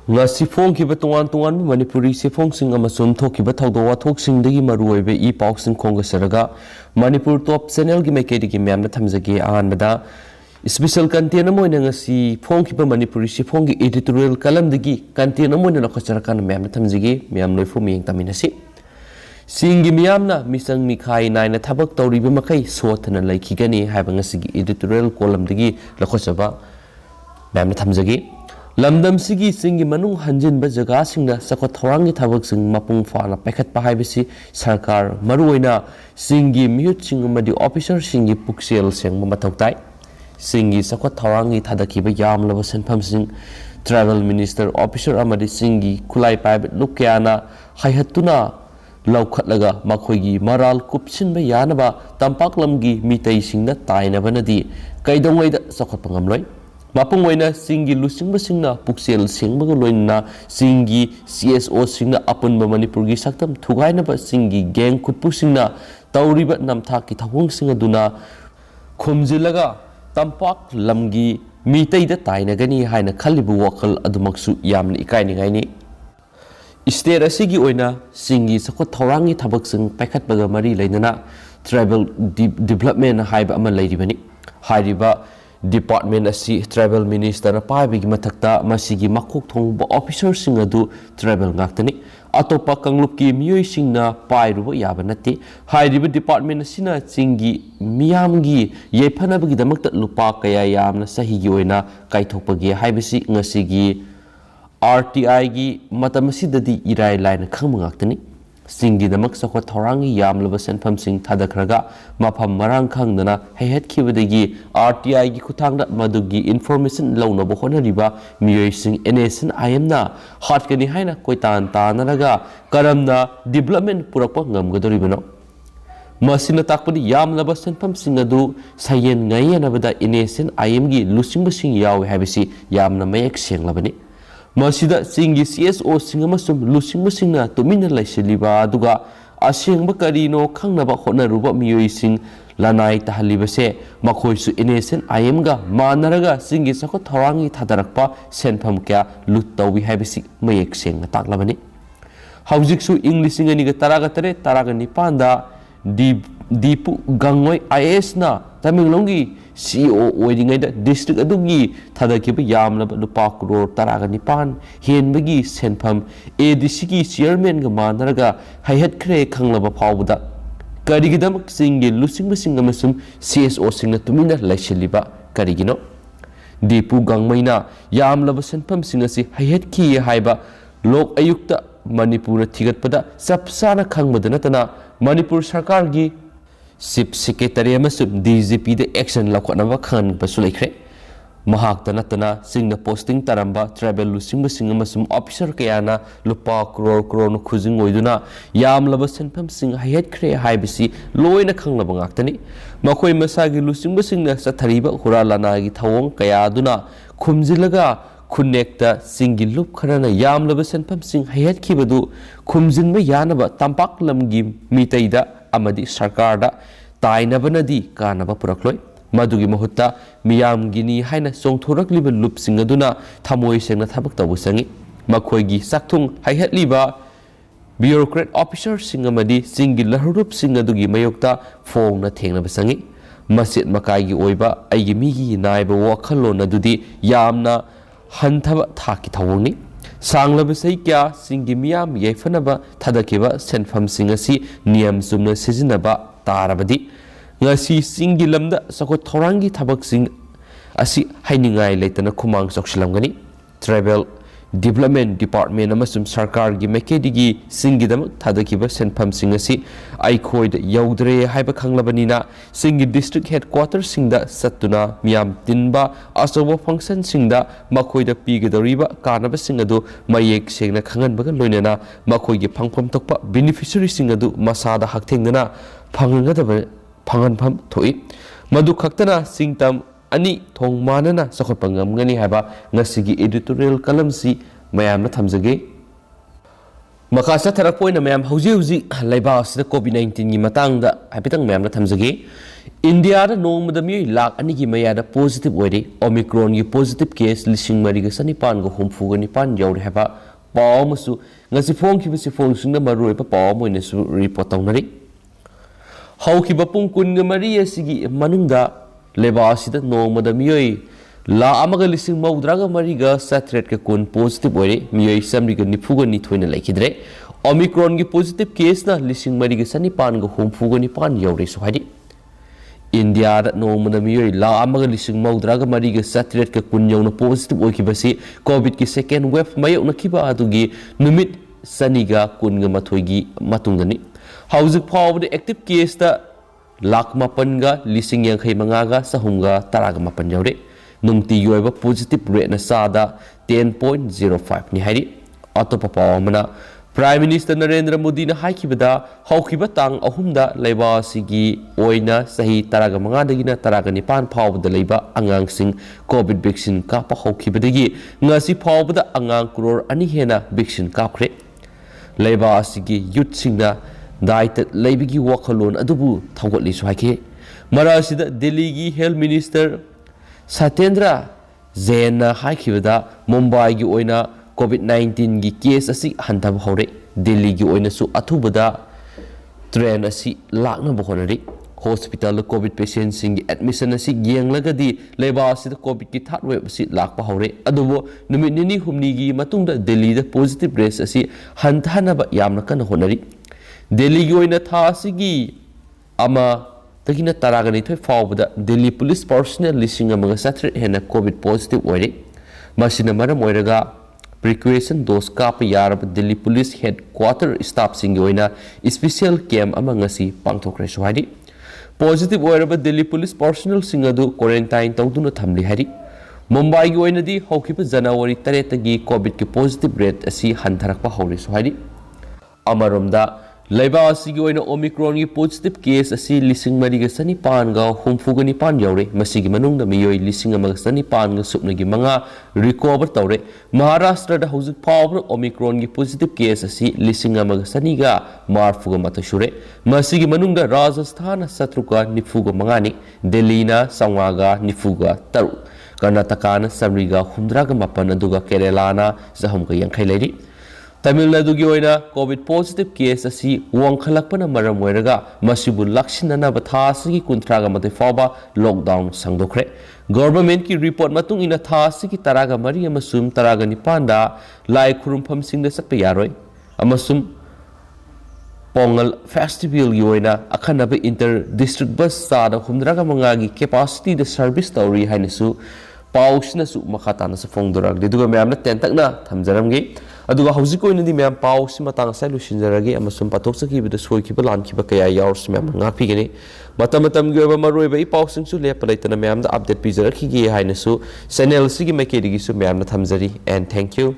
ngasi phongkiba tongan tongan manipuri sifong amasum thokiba thawdo wathoksingdagi maruoibe I pausing khongasaraga manipur top channel gi maikedi myamna thamjage ahanbada special content amoina ngasi phongkiba manipuri sifong gi editorial column dagi content amoina lakhacharakan myamna thamjage myam loifo miyeng taminasi singi miyamna misang mikhai naina thabak tawriba makai sothana laikhigani haiba ngasi gi editorial column dagi lakhachaba myamna thamjage lamdam sigi singi manung hanjin ba jaga singna sakot thorangi thabak sing mapung fana paikhat pa haibisi sarkar maruoina singi miyut sing amadi officer singi puksel seng mathoktai singi sakot thorangi thadakhiba yamlaba senpham sing travel minister officer amadi singi khulai private lukyana haihatuna laukhatlaga makhoigi maral kupsinba yanaba tampaklamgi mitei singna tainabanadi kaidongaida sakot pangamloi mapung waina singi lusingba singna puksel singba loina singi CSO singna apunba manipur gi saktam thugainaba singi gang khutpu singna tawriba namtha ki thawung singa duna khumjilaga tampak lamgi miteida tainagani haina khalibu wakal adumaksu yamni ikaini state asigi oina singi sakot thorangi thabak sing paikhatbaga mari leinana tribal development haiba ama leiribani hairiba department asi travel minister paibigi mathakta masigi makok thongba officer sing adu travel ngaktani atopa kanglupki miyoi singna pairuba yaba natti hairiba department asina singi miyamgi yephanabagi damakta lupa kaya yamna sahigi oina kaithokpagi haibisi ngasigi RTI gi matamasida di irai line khangma ngaktani singi damak sakwa thorangi yamlaba senpham sing thadakhraga mafam marang khangdana hehet khibadagi RTI gi kuthangda madugi information launaba honariba miyoi sing NSCN-IM na hatkani haina koitan tanaraga karamna development purakpa ngamgadoribano masina takpadi yamlaba senpham sing adu sayen ngayanabada NSCN-IM gi lusingba sing yawi habisi yamna mayak senglabani masida singi CSO singamasum lusingba singna tumina laisiliba aduga asengba karino khangnaba honaruba miyoi sing lanai tahalibase makhoisu NSCN-IM ga manaraga singi sakot thorangi thadarakpa senpham kya luttawi habisi mayek sengna taklabani haujiksu english ngani ga taraga tare taraga nipanda dipu Gangmai IAS na Tamilongi CEO oidingaida district adugi thadakhiba yamlaba lupa crore taraga nipan henbagi senpham ADC gi chairman ga manaraga haihat khre khanglaba phawbuda karigidamak singi lusingba singamasum CSO singna tumina laisiliba karigino dipu Gangmaina yamlaba senpham singasi haihat khi haiba lok ayukta manipur thigatpada sapsana khangmada natana manipur sarkar gi Chief Secretary amasum DGP de action lakhonaba khan basulaikhre mahakta natana singna posting taramba travel lusingba singamasum officer kayana lupa crore no khujing oiduna yamlaba senpham sing hayat khre haibisi loina khanglaba ngaktani makhoi masagi lusingba singna sathariba huralana gi thawong kaya aduna khumjilaga khunekta singi lup kharana yamlaba senpham sing hayat khibadu khumjinba yanaba tampak lamgi miteida amadi sarkarda tainabanadi kanaba purakloi madugi mahutta miyamgini haina songthorakliba lupsing aduna thamoi sengna thabak tabusangi makhoigi sakthung haihatliba bureaucrat officer sing amadi singi laharup sing adugi mayokta phongna thengna basangi masit makai gi oiba aigi migi naiba wakhallon adudi yamna hanthaba thaki thawongni sanglaba sei kya singi miyam yaifanaba thadakiba senpham singasi niyam sumna sijinaba tarabadi ngasi singi lamda sakot thorangi thabak sing asi hainingai leitana khumang sokshilamgani travel development department amasum sarkar gi makedigi singi damak thadakiba senpham singasi aikhoida yaudre haiba khanglabanina singi district headquarters singda satuna miyam tinba asobo function singda makhoida pigedoriba kanaba singadu mayek sengna khanganbaga loinana makhoigi phangpham tokpa beneficiary singadu masada hakthengna phanganpham thoi madu khaktana singtam ani thong manana sakhotpangam ngani haba ngasigi editorial column si mayamna thamjage Maka sathara point na mayam hauji laibas da COVID-19 gi matang da hapitang mayam na thamjagi India da nong madami lak ani gi maya da positive oire Omicron gi positive case lising mari ga sanipan go humfu ga nipan yauri haba paw musu ngasi phong ki bisi phong sing na maroi pa paw mo ne su report tong nari hau ki bapung kun ga mari asigi manungda laibas da nong madami la amaga lising maudraga mariga satret ka kun positive oire miyai samri ga nifuga ni thoina laikidre Omicron gi positive case na lising mariga sanipan ga humfuga ni pan yaure so hadi India da no mana miyai la amaga lising maudraga mariga satret ka kun yauna positive oi kibasi covid ki second wave mayau na kiba adugi numit saniga kun ga mathoigi matungani hauzik phawde active case da lak mapan ga lising yang khai manga ga sahunga taraga mapan yaure nungti yoiba positive rate na sada 10.05 ni hari atopa pawamana Prime Minister Narendra Modi na haikibada haukiba tang ahumda laiba sigi oina sahi taraga manga dagina taraga nipan phawbada laiba angang sing covid vaccine ka pa haukibadagi ngasi phawbada angang crore ani hena vaccine kapkhre laiba sigi youth singna daita laibigi wakhalon adubu thawgotli so haike marasida Delhi gi Health Minister Satendra Zena haikibada Mumbai gi oina COVID-19 gi case asi hantab hore Delhi gi oina su athubada train asi lakna bohonari hospital covid patient sing admission asi yenglagadi leba asi covid ki third wave asi lakpa hore adubo numit nini humni gi matungda Delhi da positive rate asi hanthana ba yamna kana honari Delhi gi oina tha asi gi ama Takina taragani thoi fawbada Delhi police personnel lising amaga satre hena covid positive oire masina maram oiraga precaution dose kap yarab Delhi police headquarter staff sing oina special camp amanga si pangthokre sohari positive oiraba Delhi police personnel singadu quarantine tawduna thamli hari Mumbai gi oina di haukiba January 3 gi covid ki positive rate asi hantharakpa hawri sohari amaromda Laiba asigi oina Omicron gi positive case asi lising mariga sani pan ga humfuga ni pan yaure masigi manung da miyoi lising amaga sani pan ga supna gi manga recover tawre Maharashtra da hauzik power Omicron gi positive case asi lising amaga sani ga marfuga matashure masigi manung da Rajasthan satruka nifuga manga ni Delhi na Sangwaga nifuga taru Karnataka na samriga humdraga mapan aduga Kerala na zahum ga yankhai lairi Tamil Nadu gi oina covid positive case asi wangkhalakpana maram oiraga masibu lakshinana bathasi kuntraga mate fawba lockdown sangdokre government ki report matung ina thasi ki taraga mari amasum taraga nipanda lai khurumpham singda sakpa yaroi amasum Pongal festival gi oina akhanaba inter district bus sada humdraga manga gi capacity the service story hainisu pausna su makhatana sa fongdorag diduga mayamna tentakna thamjaramgi aduga hauzik oina di mayam paus matang sai lusinjaragi amasum patokchaki bida soikiba lankiba kaya yaurs mayam ngapigeni matam gi oba maroiba I pausing su lepa laitana mayam da update pijarakhi gi hainasu channel sigi maikedi gi su mayam na thamjari and thank you